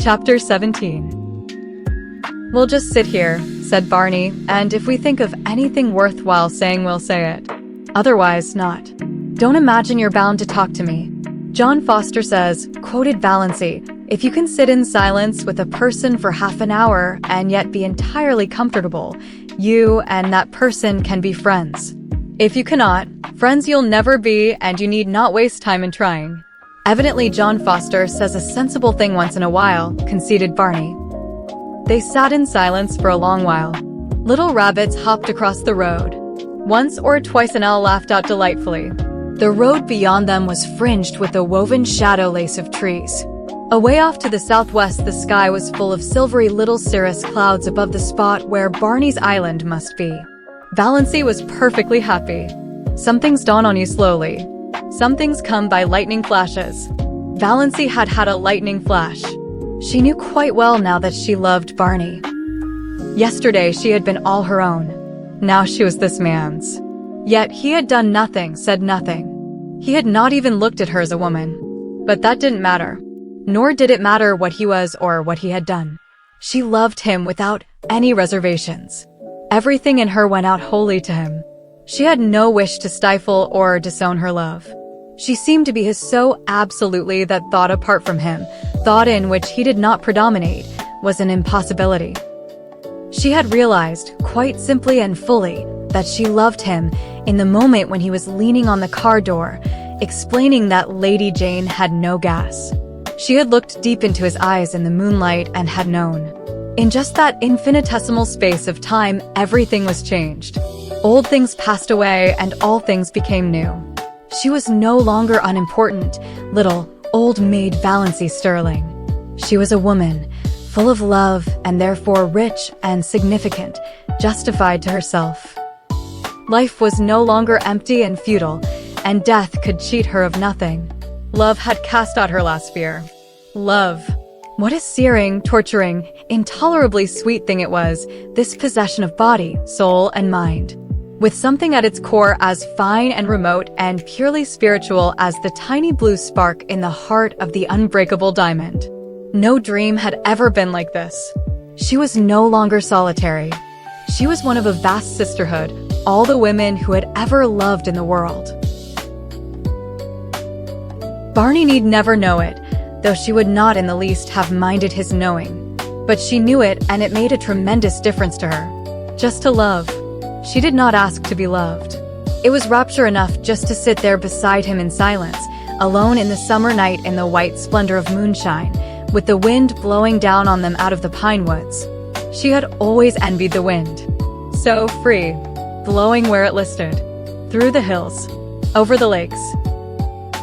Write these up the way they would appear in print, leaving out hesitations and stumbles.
Chapter 17. "We'll just sit here," said Barney, "and if we think of anything worthwhile saying, we'll say it. Otherwise, not. Don't imagine you're bound to talk to me." John Foster says, quoted Valancy, "If you can sit in silence with a person for half an hour and yet be entirely comfortable, you and that person can be friends. If you cannot, friends you'll never be, and you need not waste time in trying." Evidently, John Foster says a sensible thing once in a while, conceded Barney. They sat in silence for a long while. Little rabbits hopped across the road. Once or twice an owl laughed out delightfully. The road beyond them was fringed with a woven shadow lace of trees. Away off to the southwest, the sky was full of silvery little cirrus clouds above the spot where Barney's island must be. Valancy was perfectly happy. Some things dawn on you slowly. Some things come by lightning flashes. Valancy had had a lightning flash. She knew quite well now that she loved Barney. Yesterday she had been all her own. Now she was this man's. Yet he had done nothing, said nothing. He had not even looked at her as a woman. But that didn't matter. Nor did it matter what he was or what he had done. She loved him without any reservations. Everything in her went out wholly to him. She had no wish to stifle or disown her love. She seemed to be his so absolutely that thought apart from him, thought in which he did not predominate, was an impossibility. She had realized, quite simply and fully, that she loved him in the moment when he was leaning on the car door, explaining that Lady Jane had no gas. She had looked deep into his eyes in the moonlight and had known. In just that infinitesimal space of time, everything was changed. Old things passed away and all things became new. She was no longer unimportant, little, old maid Valancy Stirling. She was a woman, full of love and therefore rich and significant, justified to herself. Life was no longer empty and futile, and death could cheat her of nothing. Love had cast out her last fear. Love. What a searing, torturing, intolerably sweet thing it was, this possession of body, soul, and mind. With something at its core as fine and remote and purely spiritual as the tiny blue spark in the heart of the unbreakable diamond. No dream had ever been like this. She was no longer solitary. She was one of a vast sisterhood, all the women who had ever loved in the world. Barney need never know it, though she would not in the least have minded his knowing. But she knew it, and it made a tremendous difference to her. Just to love. She did not ask to be loved. It was rapture enough just to sit there beside him in silence, alone in the summer night in the white splendor of moonshine, with the wind blowing down on them out of the pine woods. She had always envied the wind. So free, blowing where it listed. Through the hills. Over the lakes.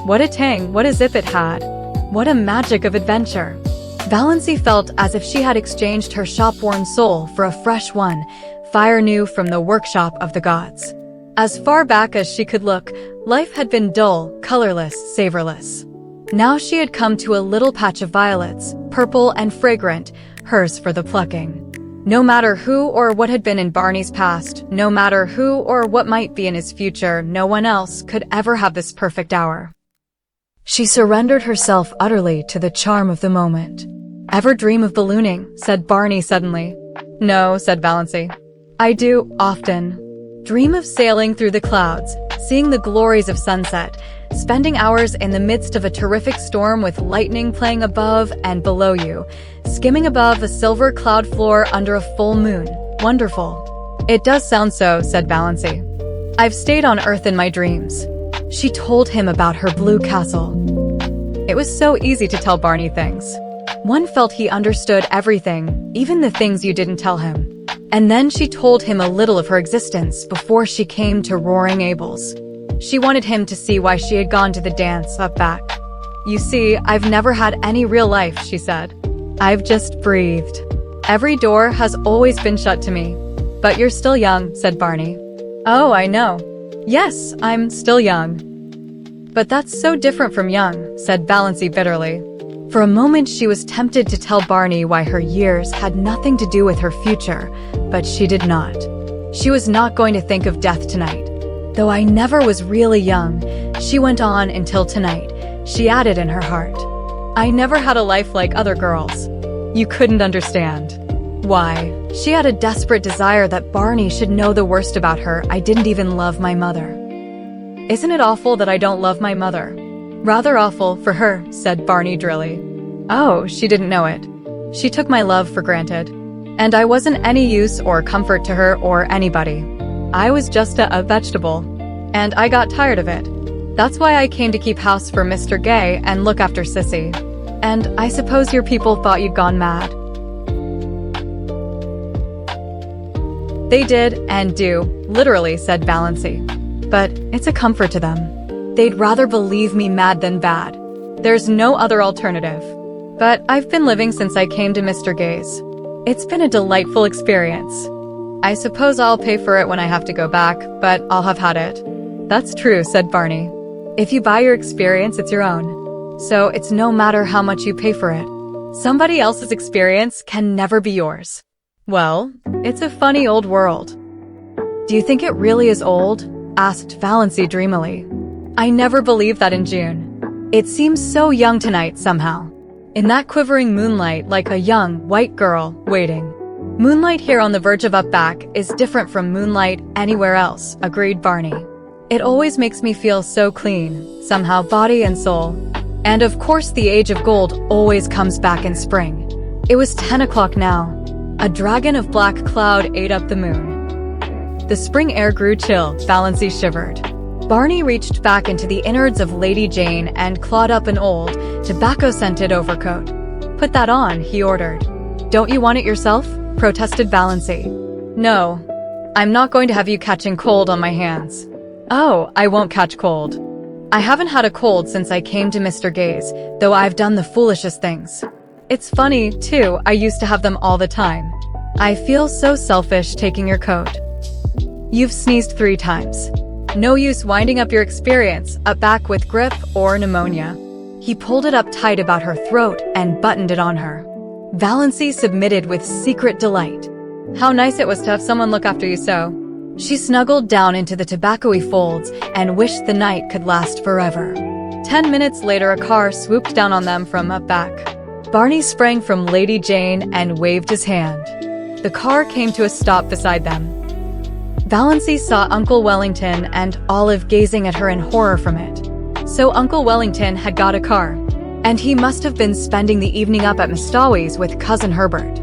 What a tang, what a zip it had. What a magic of adventure. Valancy felt as if she had exchanged her shop-worn soul for a fresh one, fire new from the workshop of the gods. As far back as she could look, life had been dull, colorless, savorless. Now she had come to a little patch of violets, purple and fragrant, hers for the plucking. No matter who or what had been in Barney's past, no matter who or what might be in his future, no one else could ever have this perfect hour. She surrendered herself utterly to the charm of the moment. "Ever dream of ballooning?" said Barney suddenly. "No," said Valancy. "I do, often. Dream of sailing through the clouds, seeing the glories of sunset, spending hours in the midst of a terrific storm with lightning playing above and below you, skimming above a silver cloud floor under a full moon. Wonderful." "It does sound so," said Valancy. "I've stayed on Earth in my dreams." She told him about her blue castle. It was so easy to tell Barney things. One felt he understood everything, even the things you didn't tell him. And then she told him a little of her existence before she came to Roaring Gables. She wanted him to see why she had gone to the dance up back. "You see, I've never had any real life," she said. "I've just breathed. Every door has always been shut to me." "But you're still young," said Barney. "Oh, I know. Yes, I'm still young." "But that's so different from young," said Valancy bitterly. For a moment she was tempted to tell Barney why her years had nothing to do with her future, but she did not. She was not going to think of death tonight. "Though I never was really young," she went on, "until tonight," she added in her heart. "I never had a life like other girls. You couldn't understand. Why? She had a desperate desire that Barney should know the worst about her. I didn't even love my mother. Isn't it awful that I don't love my mother? Rather awful for her, said Barney drily. Oh, she didn't know it. She took my love for granted. And I wasn't any use or comfort to her or anybody. I was just a vegetable. And I got tired of it. That's why I came to keep house for Mr. Gay and look after Sissy. And I suppose your people thought you'd gone mad. They did and do, literally, said Valancy. But it's a comfort to them. They'd rather believe me mad than bad. There's no other alternative. But I've been living since I came to Mr. Gay's. It's been a delightful experience. I suppose I'll pay for it when I have to go back, but I'll have had it. That's true, said Barney. If you buy your experience, it's your own. So it's no matter how much you pay for it. Somebody else's experience can never be yours. Well, it's a funny old world. Do you think it really is old? Asked Valancy dreamily. I never believed that in June. It seems so young tonight somehow. In that quivering moonlight like a young, white girl waiting. Moonlight here on the verge of up back is different from moonlight anywhere else, agreed Barney. It always makes me feel so clean, somehow body and soul. And of course the age of gold always comes back in spring. It was 10 o'clock now. A dragon of black cloud ate up the moon. The spring air grew chill, Valancy shivered. Barney reached back into the innards of Lady Jane and clawed up an old, tobacco-scented overcoat. Put that on, he ordered. Don't you want it yourself? Protested Valancy. No. I'm not going to have you catching cold on my hands. Oh, I won't catch cold. I haven't had a cold since I came to Mr. Gay's, though I've done the foolishest things. It's funny, too, I used to have them all the time. I feel so selfish taking your coat. You've sneezed 3 times. No use winding up your experience, up back with grip or pneumonia. He pulled it up tight about her throat and buttoned it on her. Valancy submitted with secret delight. How nice it was to have someone look after you so. She snuggled down into the tobacco-y folds and wished the night could last forever. 10 minutes later, a car swooped down on them from up back. Barney sprang from Lady Jane and waved his hand. The car came to a stop beside them. Valancy saw Uncle Wellington and Olive gazing at her in horror from it. So Uncle Wellington had got a car. And he must have been spending the evening up at Mistawi's with Cousin Herbert.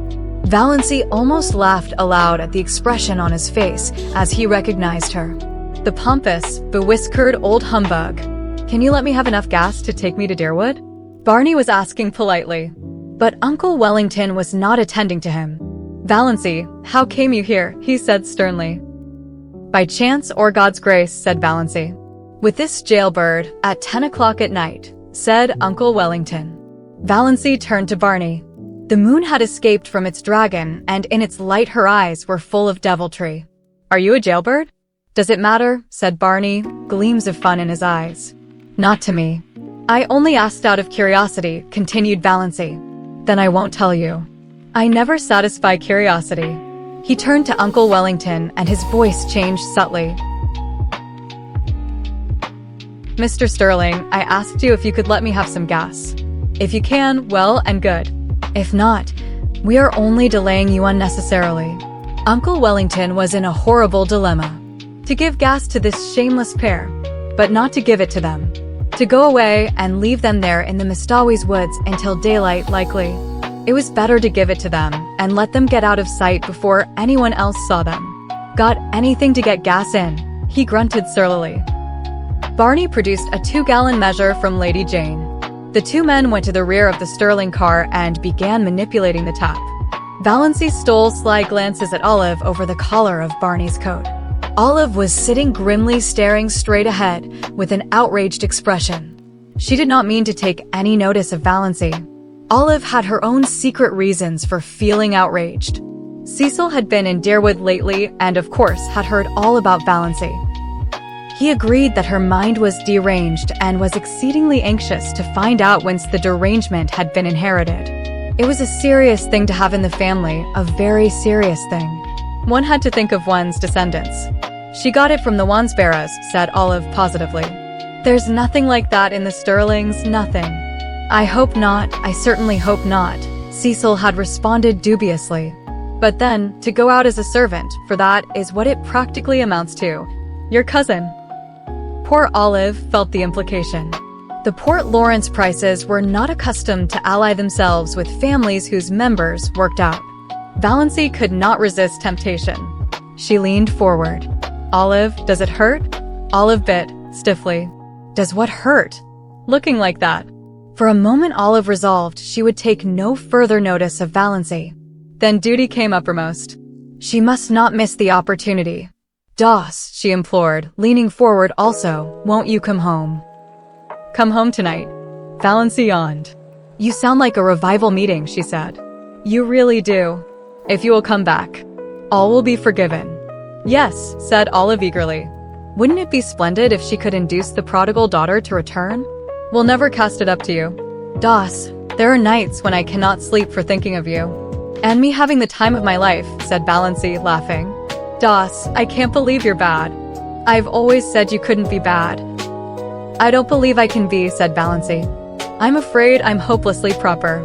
Valancy almost laughed aloud at the expression on his face as he recognized her. The pompous, bewhiskered old humbug. Can you let me have enough gas to take me to Deerwood? Barney was asking politely. But Uncle Wellington was not attending to him. Valancy, how came you here? He said sternly. By chance or God's grace, said Valancy. With this jailbird, at 10 o'clock at night, said Uncle Wellington. Valancy turned to Barney. The moon had escaped from its dragon, and in its light her eyes were full of deviltry. Are you a jailbird? Does it matter? Said Barney, gleams of fun in his eyes. Not to me. I only asked out of curiosity, continued Valancy. Then I won't tell you. I never satisfy curiosity. He turned to Uncle Wellington and his voice changed subtly. Mr. Stirling, I asked you if you could let me have some gas. If you can, well and good. If not, we are only delaying you unnecessarily. Uncle Wellington was in a horrible dilemma. To give gas to this shameless pair, but not to give it to them. To go away and leave them there in the Mistawi's woods until daylight likely. It was better to give it to them and let them get out of sight before anyone else saw them. Got anything to get gas in? He grunted surlily. Barney produced a 2-gallon measure from Lady Jane. The 2 men went to the rear of the Stirling car and began manipulating the tap. Valancy stole sly glances at Olive over the collar of Barney's coat. Olive was sitting grimly staring straight ahead with an outraged expression. She did not mean to take any notice of Valancy. Olive had her own secret reasons for feeling outraged. Cecil had been in Deerwood lately and of course had heard all about Valancy. He agreed that her mind was deranged and was exceedingly anxious to find out whence the derangement had been inherited. It was a serious thing to have in the family, a very serious thing. One had to think of one's descendants. She got it from the Wansbarrows, said Olive positively. There's nothing like that in the Stirlings, nothing. I hope not, I certainly hope not, Cecil had responded dubiously. But then, to go out as a servant, for that is what it practically amounts to. Your cousin. Poor Olive felt the implication. The Port Lawrence Prices were not accustomed to ally themselves with families whose members worked out. Valancy could not resist temptation. She leaned forward. Olive, does it hurt? Olive bit, stiffly. Does what hurt? Looking like that. For a moment Olive resolved she would take no further notice of Valancy. Then duty came uppermost. She must not miss the opportunity. Doss, she implored, leaning forward also, won't you come home? Come home tonight. Valancy yawned. You sound like a revival meeting, she said. You really do. If you will come back, all will be forgiven. Yes, said Olive eagerly. Wouldn't it be splendid if she could induce the prodigal daughter to return? We'll never cast it up to you. Doss, there are nights when I cannot sleep for thinking of you. And me having the time of my life, said Valancy, laughing. Doss, I can't believe you're bad. I've always said you couldn't be bad. I don't believe I can be, said Valancy. I'm afraid I'm hopelessly proper.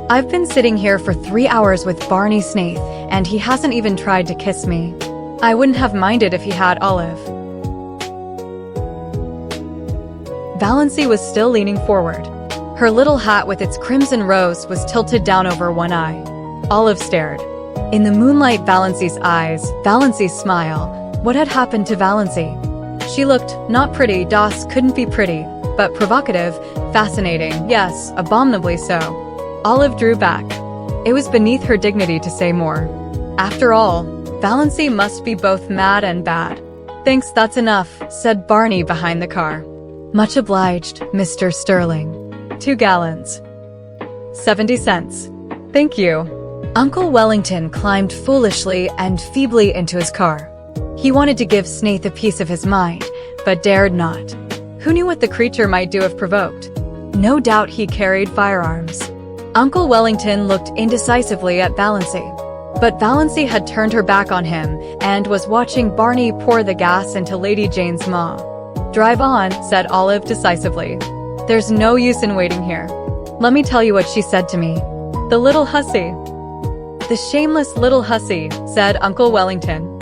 I've been sitting here for 3 hours with Barney Snaith, and he hasn't even tried to kiss me. I wouldn't have minded if he had, Olive. Valancy was still leaning forward. Her little hat with its crimson rose was tilted down over one eye. Olive stared. In the moonlight, Valancy's eyes, Valancy's smile. What had happened to Valancy? She looked not pretty, Doss couldn't be pretty, but provocative, fascinating, yes, abominably so. Olive drew back. It was beneath her dignity to say more. After all, Valancy must be both mad and bad. Thanks, that's enough, said Barney behind the car. Much obliged, Mr. Stirling. 2 gallons. 70 cents. Thank you. Uncle Wellington climbed foolishly and feebly into his car. He wanted to give Snaith a piece of his mind, but dared not. Who knew what the creature might do if provoked? No doubt he carried firearms. Uncle Wellington looked indecisively at Valancy. But Valancy had turned her back on him and was watching Barney pour the gas into Lady Jane's maw. Drive on, said Olive decisively. There's no use in waiting here. Let me tell you what she said to me. The little hussy. The shameless little hussy, said Uncle Wellington.